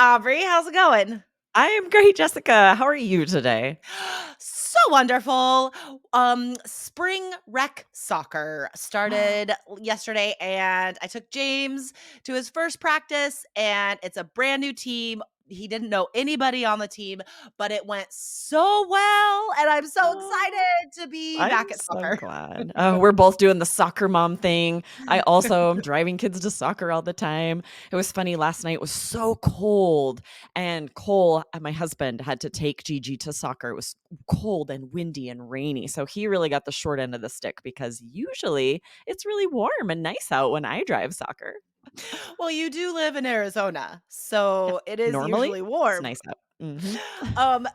Aubrey. How's it going? I am great, Jessica. How are you today? So wonderful. Spring rec soccer started yesterday, and I took James to his first practice, and it's a brand new team. He didn't know anybody on the team, but it went so well, and I'm so Oh, excited to be I'm back at so soccer. glad. Oh, we're both doing the soccer mom thing. I also am driving kids to soccer all the time. It was funny. Last night was so cold, and Cole, my husband, had to take Gigi to soccer. It was cold and windy and rainy. So he really got the short end of the stick because usually it's really warm and nice out when I drive soccer. Well, you do live in Arizona, Yeah. so it is Normally, usually it's warm. nice out.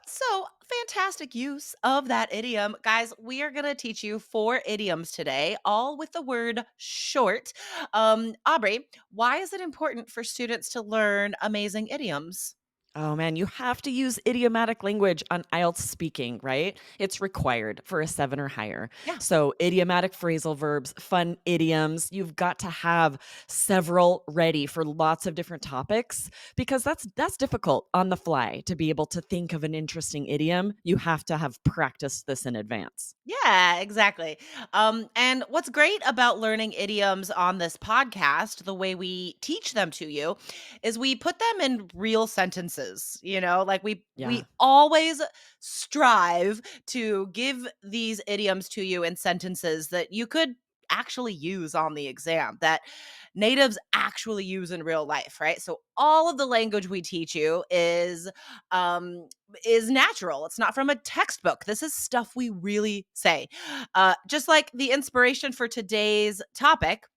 So fantastic use of that idiom. Guys, we are going to teach you 4 idioms today, all with the word short. Aubrey, why is it important for students to learn amazing idioms? Oh man, you have to use idiomatic language on IELTS speaking, right? It's required for a 7 or higher. Yeah. So, idiomatic phrasal verbs, fun idioms, you've got to have several ready for lots of different topics because that's difficult on the fly to be able to think of an interesting idiom. You have to have practiced this in advance. Yeah, exactly. And what's great about learning idioms on this podcast, the way we teach them to you, is we put them in real sentences. Like we Yeah. always strive to give these idioms to you in sentences that you could actually use on the exam, that natives actually use in real life, right? So all of the language we teach you is natural. It's not from a textbook. This is stuff we really say. Just like the inspiration for today's topic,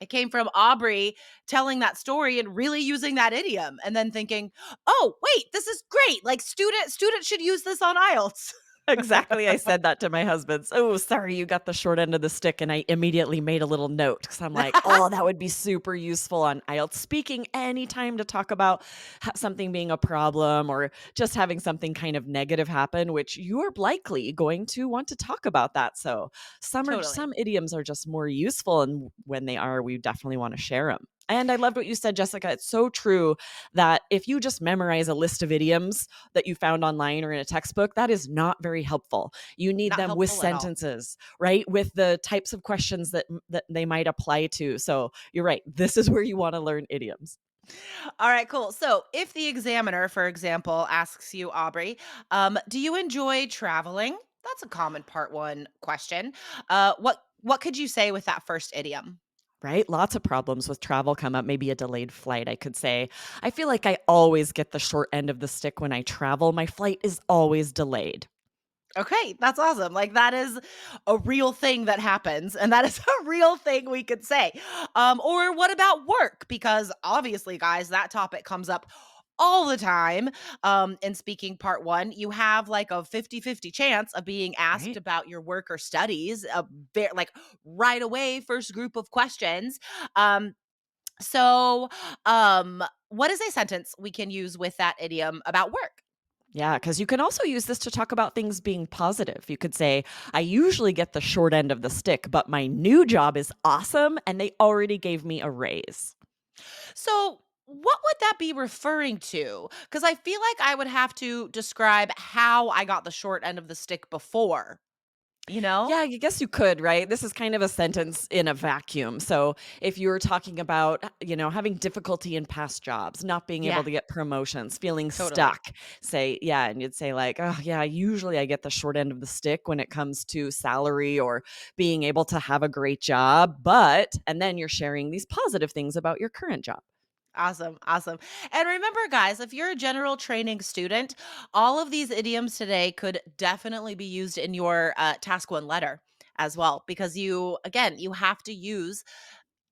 it came from Aubrey telling that story and really using that idiom, and then thinking, "Oh, wait, this is great! Like students should use this on IELTS." Exactly. I said that to my husband. "Oh, sorry, you got the short end of the stick." And I immediately made a little note because I'm like, oh, that would be super useful on IELTS speaking anytime to talk about something being a problem or just having something kind of negative happen, which you are likely going to want to talk about that. So Totally. some idioms are just more useful. And when they are, we definitely want to share them. And I loved what you said, Jessica. It's so true that if you just memorize a list of idioms, that you found online or in a textbook, that is not very helpful. You need Not them with helpful at all. sentences, right? With the types of questions that they might apply to. So you're right. This is where you want to learn idioms. All right, cool. So, if the examiner, for example, asks you, Aubrey, do you enjoy traveling? That's a common part 1 question. What could you say with that first idiom? Right? Lots of problems with travel come up, maybe a delayed flight. I could say, I feel like I always get the short end of the stick when I travel. My flight is always delayed. Okay, that's awesome. Like that is a real thing that happens, and that is a real thing we could say. Or what about work? Because obviously, guys, that topic comes up all the time. In speaking part 1, you have like a 50-50 chance of being asked Right? about your work or studies, like right away, first group of questions. Um, so, what is a sentence we can use with that idiom about work? Yeah, because you can also use this to talk about things being positive. You could say, I usually get the short end of the stick, but my new job is awesome and they already gave me a raise. So, what would that be referring to? Because I feel like I would have to describe how I got the short end of the stick before, you Yeah, know? I guess you could, right? This is kind of a sentence in a vacuum. So if you were talking about, having difficulty in past jobs, not being able Yeah, to get promotions, feeling totally. stuck, say, yeah, and you'd say like, oh yeah, usually I get the short end of the stick when it comes to salary or being able to have a great job, and then you're sharing these positive things about your current job. Awesome. Awesome. And remember, guys, if you're a general training student, all of these idioms today could definitely be used in your task 1 letter as well, because again, you have to use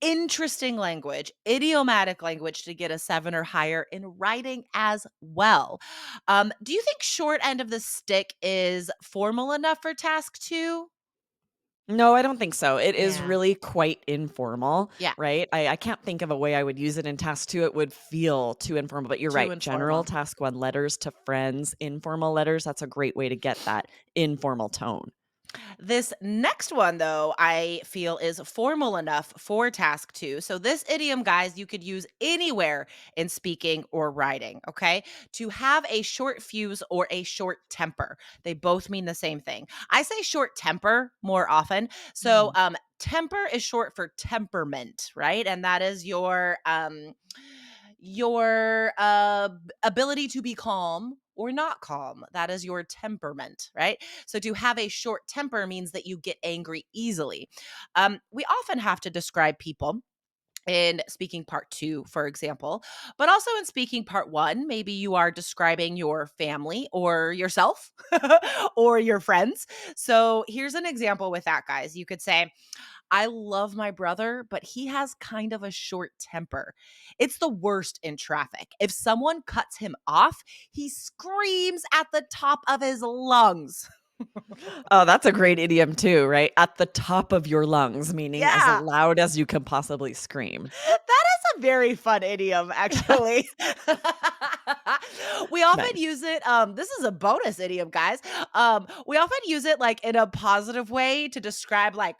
interesting language, idiomatic language to get a 7 or higher in writing as well. Do you think short end of the stick is formal enough for task 2? No, I don't think so. It is Yeah. really quite informal, Yeah. right? I can't think of a way I would use it in task two. It would feel too informal, but you're Too right. General informal. task one letters to friends, informal letters. That's a great way to get that informal tone. This next one, though, I feel is formal enough for task two. So, this idiom, guys, you could use anywhere in speaking or writing, okay? To have a short fuse or a short temper. They both mean the same thing. I say short temper more often. So, Mm. temper is short for temperament, right? And that is your ability to be calm or not calm. That is your temperament, right? So to have a short temper means that you get angry easily. We often have to describe people in speaking part two, for example, but also in speaking part one, maybe you are describing your family or yourself or your friends. So here's an example with that, guys. You could say, I love my brother, but he has kind of a short temper. It's the worst in traffic. If someone cuts him off, he screams at the top of his lungs. Oh, that's a great idiom too, right? At the top of your lungs, meaning as Yeah. loud as you can possibly scream. That is a very fun idiom, actually. Yes. We often Nice. use it. This is a bonus idiom, guys. We often use it like in a positive way to describe like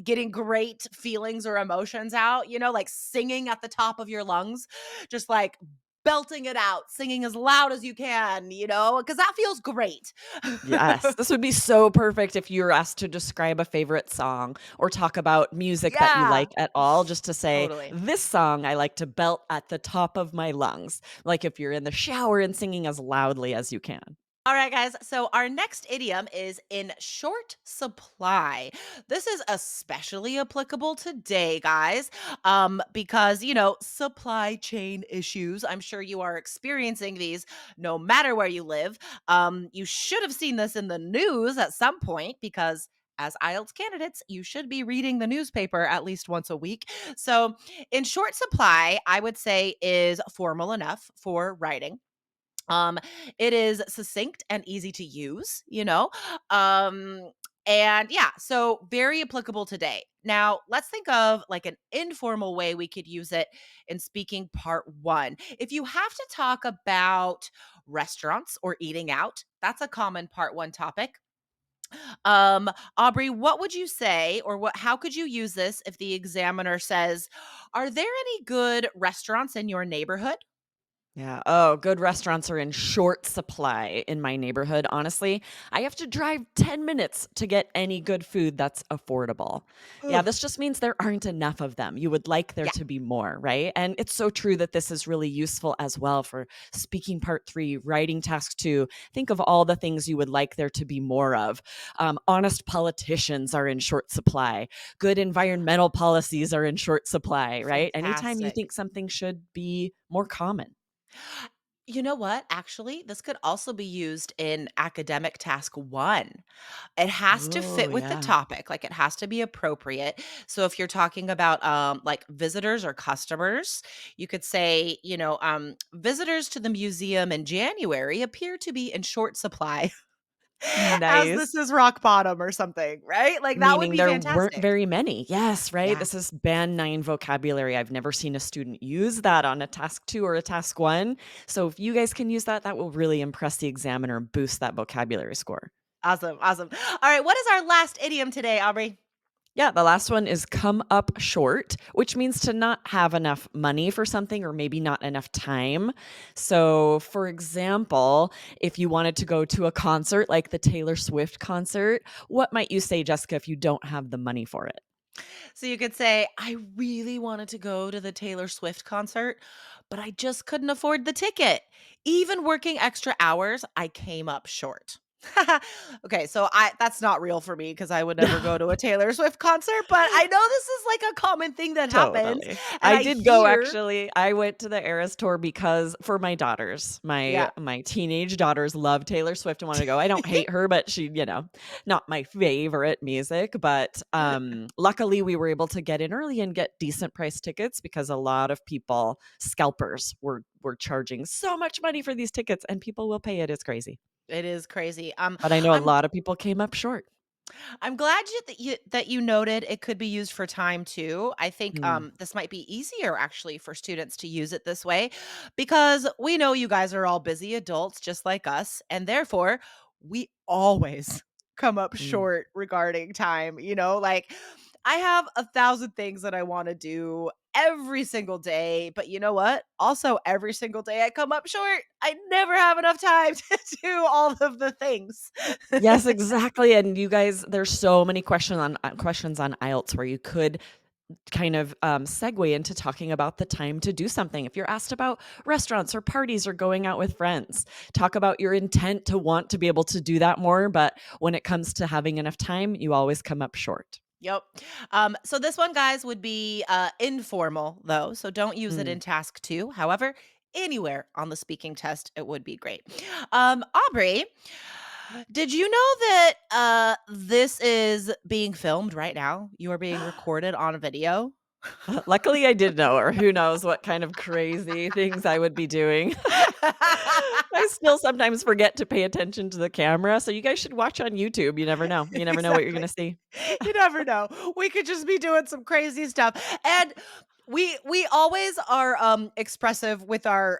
getting great feelings or emotions out, like singing at the top of your lungs, just like belting it out, singing as loud as you can, because that feels great. Yes, this would be so perfect if you were asked to describe a favorite song or talk about music that you Yeah, like at all, just to say, totally. "This song I like to belt at the top of my lungs." Like if you're in the shower and singing as loudly as you can. All right, guys. So our next idiom is in short supply. This is especially applicable today, guys, because, supply chain issues. I'm sure you are experiencing these no matter where you live. You should have seen this in the news at some point because as IELTS candidates, you should be reading the newspaper at least once a week. So, in short supply, I would say is formal enough for writing. um, it is succinct and easy to use, Um, and yeah, so very applicable today. Now, let's think of like an informal way we could use it in speaking part one. If you have to talk about restaurants or eating out, that's a common part one topic. Aubrey, what would you say, or how could you use this if the examiner says, are there any good restaurants in your neighborhood? Yeah. Oh, good restaurants are in short supply in my neighborhood. Honestly, I have to drive 10 minutes to get any good food that's affordable. Yeah, Ugh. this just means there aren't enough of them. You would like there Yeah. to be more, right? And it's so true that this is really useful as well for speaking part three, writing task two. Think of all the things you would like there to be more of. Honest politicians are in short supply. Good environmental policies are in short supply, right? Anytime you Fantastic. think something should be more common. You know what? Actually, this could also be used in academic task one. It has to Oh, fit with the yeah. topic, like it has to be appropriate. So if you're talking about like visitors or customers, you could say, visitors to the museum in January appear to be in short supply as Nice. this is rock bottom or something, right? Like that would Meaning be there weren't fantastic. very many. Yes, right? Yeah. This is band 9 vocabulary. I've never seen a student use that on a task 2 or a task 1. So if you guys can use that, that will really impress the examiner and boost that vocabulary score. Awesome. Awesome. All right. What is our last idiom today, Aubrey? Yeah, the last one is come up short, which means to not have enough money for something or maybe not enough time. So, for example, if you wanted to go to a concert like the Taylor Swift concert, what might you say, Jessica, if you don't have the money for it? So you could say, I really wanted to go to the Taylor Swift concert, but I just couldn't afford the ticket. Even working extra hours, I came up short. Okay, so I that's not real for me because I would never go to a Taylor Swift concert, but I know this is like a common thing that happens. Totally. And I I did go hear, actually. I went to the Eras tour because for my daughters. My yeah. my teenage daughters love Taylor Swift and wanted to go. I don't hate her, but she, not my favorite music, but luckily we were able to get in early and get decent price tickets because a lot of people, scalpers, were charging so much money for these tickets and people will pay it. It's crazy. It is crazy. But I know a I'm lot of people came up short. I'm glad that you noted it could be used for time too. I think Hmm. this might be easier actually for students to use it this way because we know you guys are all busy adults just like us, and therefore we always come up Mm. short regarding time, like I have 1,000 things that I want to do every single day, but you know what? Also, every single day I come up short. I never have enough time to do all of the things. Yes, exactly, and you guys, there's so many questions on IELTS where you could kind of, segue into talking about the time to do something. If you're asked about restaurants or parties or going out with friends, talk about your intent to want to be able to do that more, but when it comes to having enough time, you always come up short. Yep. So this one, guys, would be informal though, so don't use it Mm. in task 2. However, anywhere on the speaking test, it would be great. Aubrey, did you know that this is being filmed right now? You are being recorded on a video. Luckily, I did know, or who knows what kind of crazy things I would be doing. I still sometimes forget to pay attention to the camera, so you guys should watch on YouTube. You never know. You never know what you're Exactly. gonna see. You never know. We could just be doing some crazy stuff. And we always are expressive with our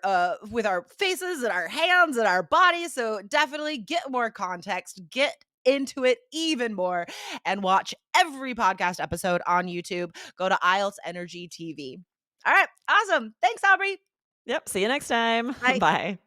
faces and our hands and our bodies. So definitely get more context, get into it even more, and watch every podcast episode on YouTube. Go to IELTS Energy TV. All right, awesome. Thanks, Aubrey. Yep, see you next time. Bye. Bye.